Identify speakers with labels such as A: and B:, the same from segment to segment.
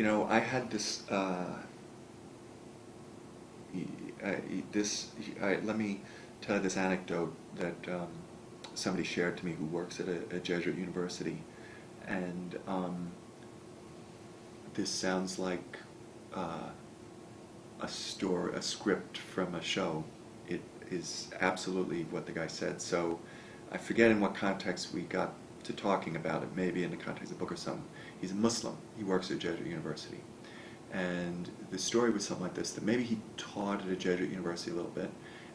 A: I had this, let me tell you this anecdote that somebody shared to me who works at a Jesuit university. And this sounds like a script from a show. It is absolutely what the guy said. So I forget in what context we got to talking about it, maybe in the context of a book or something. He's a Muslim. He works at a Jesuit university. And the story was something like this, that maybe he taught at a Jesuit university a little bit,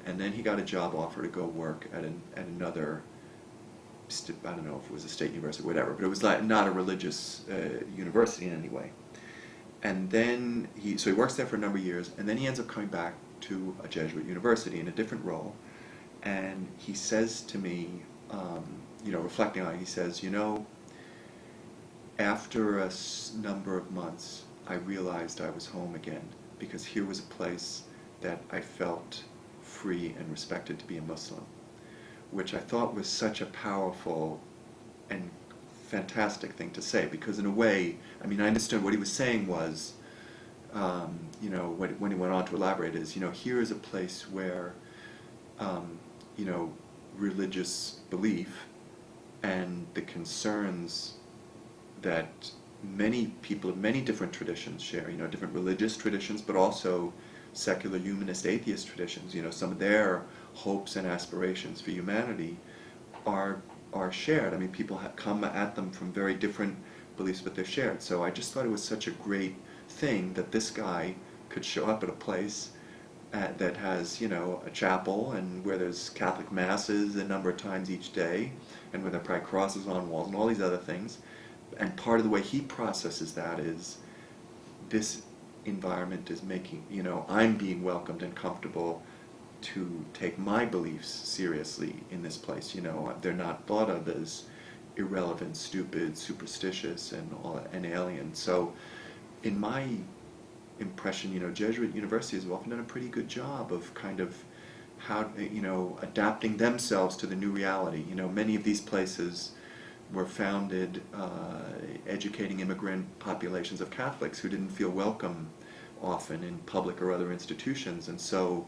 A: and then he got a job offer to go work at another, I don't know if it was a state university or whatever, but it was like not a religious university in any way. And then so he works there for a number of years, and then he ends up coming back to a Jesuit university in a different role. And he says to me, reflecting on it, he says, after a number of months, I realized I was home again, because here was a place that I felt free and respected to be a Muslim, which I thought was such a powerful and fantastic thing to say, because in a way, I understood what he was saying was, when he went on to elaborate is, here is a place where, religious belief and the concerns that many people of many different traditions share, different religious traditions, but also secular humanist atheist traditions, some of their hopes and aspirations for humanity are shared. People come at them from very different beliefs, but they're shared. So I just thought it was such a great thing that this guy could show up at a place that has, a chapel, and where there's Catholic masses a number of times each day, and where there are probably crosses on walls and all these other things. And part of the way he processes that is, this environment is making, I'm being welcomed and comfortable to take my beliefs seriously in this place. They're not thought of as irrelevant, stupid, superstitious, and alien. So in my impression, Jesuit universities have often done a pretty good job of kind of how, adapting themselves to the new reality. Many of these places were founded educating immigrant populations of Catholics who didn't feel welcome often in public or other institutions. And so,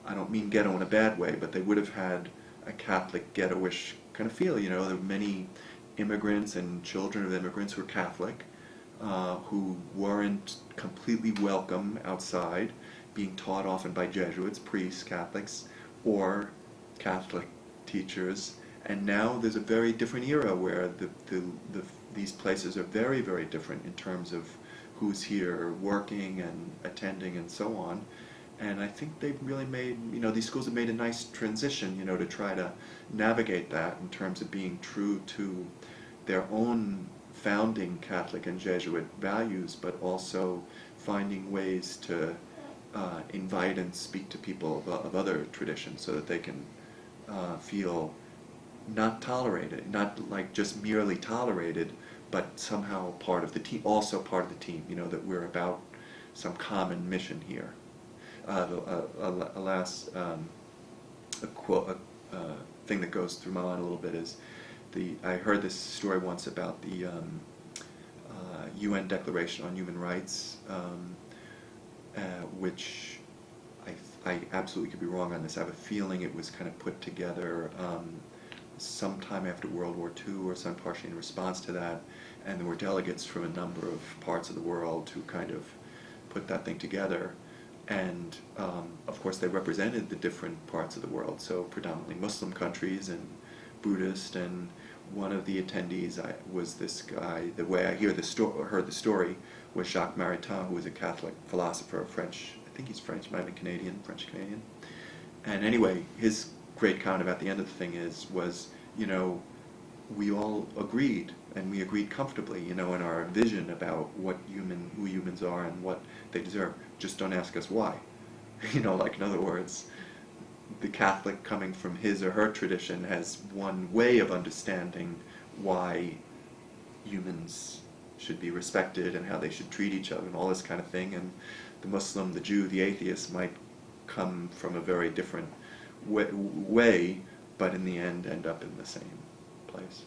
A: I don't mean ghetto in a bad way, but they would have had a Catholic ghetto-ish kind of feel. There were many immigrants and children of immigrants who were Catholic, who weren't completely welcome outside, being taught often by Jesuits, priests, Catholics, or Catholic teachers. And now there's a very different era where these places are very, very different in terms of who's here working and attending and so on. And I think they've really made, these schools have made a nice transition, to try to navigate that in terms of being true to their own founding Catholic and Jesuit values, but also finding ways to invite and speak to people of other traditions so that they can feel not tolerated, not like just merely tolerated, but somehow part of the team, also part of the team, that we're about some common mission here. Last thing that goes through my mind a little bit is, I heard this story once about the UN Declaration on Human Rights, which I absolutely could be wrong on this. I have a feeling it was kind of put together sometime after World War II, or some partially in response to that, and there were delegates from a number of parts of the world who kind of put that thing together. And of course they represented the different parts of the world, so predominantly Muslim countries and Buddhist, and one of the attendees was this guy, the way I heard the story, was Jacques Maritain, who was a Catholic philosopher, French, I think he's French, might have been Canadian, French-Canadian. And anyway, his great comment about the end of the thing was, we all agreed, and we agreed comfortably, in our vision about who humans are and what they deserve. Just don't ask us why. Like, in other words, the Catholic coming from his or her tradition has one way of understanding why humans should be respected and how they should treat each other and all this kind of thing, and the Muslim, the Jew, the atheist might come from a very different way, but in the end end up in the same place.